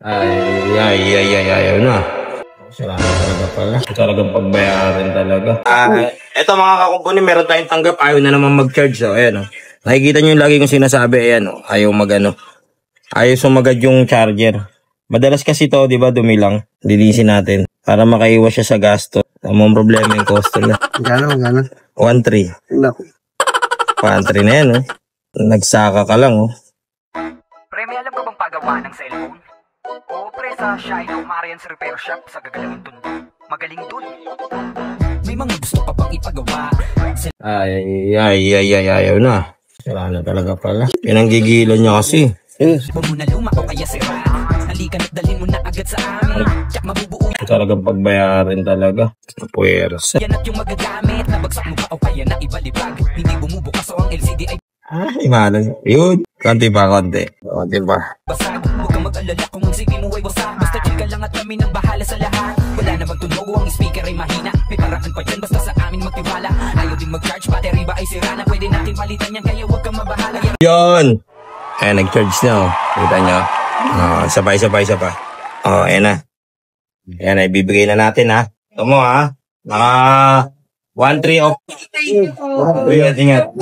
Ayaw na. Salamat talaga pala. Talagang pagbayarin talaga. Eto mga kakumpuni, meron tayong tanggap. Ayaw na naman mag-charge. So, ayan o. Nakikita nyo yung lagi kong sinasabi. Ayan o. Ayaw mag-ano. Ayaw sumagad yung charger. Madalas kasi to, di ba, dumilang. Linisin natin. Para makaiwas siya sa gasto. Among problema yung costo na. Gano'n? 1.3. Naku. 1.3 na yan o. Nagsaka ka lang o. Pre, may alam ka bang pagawa ng cellphone? Oo pre, sa Shino Marian's Repair Shop sa Gagalangin Tondo. Magaling dun. May mga gusto pa bang ipagawa? Ayaw na. Wala na talaga pala. Pinanggigilan niya kasi. Huwag mo na luma o kaya sira. Halika na't dalhin mo na agad sa amin. Tiyak mabubuo Talagang pagbayarin talaga. Puwersa. yan at yung magagamit. Nabagsak mo ba o kaya na ibalibag? Hindi bumubukas o ang LCD ay Ay, malang. Yun. Konti pa. basag. Huwag kang mag-alala kung ang CV mo ay wasak. Basta chill ka lang at kami nang bahala sa lahat. Wala namang tunog o ang speaker ay mahina. May paraan pa dyan basta sa amin magtiwala. Ayaw din mag-charge, battery ba ay sira na? Pwede natin palitan yan kaya huwag kang mabahala. Yun. Ayan, nag-charge na oh. Kita nyo. Sabay. Ayan na. Ayan na, ibibigay na natin ha. Ito mo ha. 1.3 off. Ingat.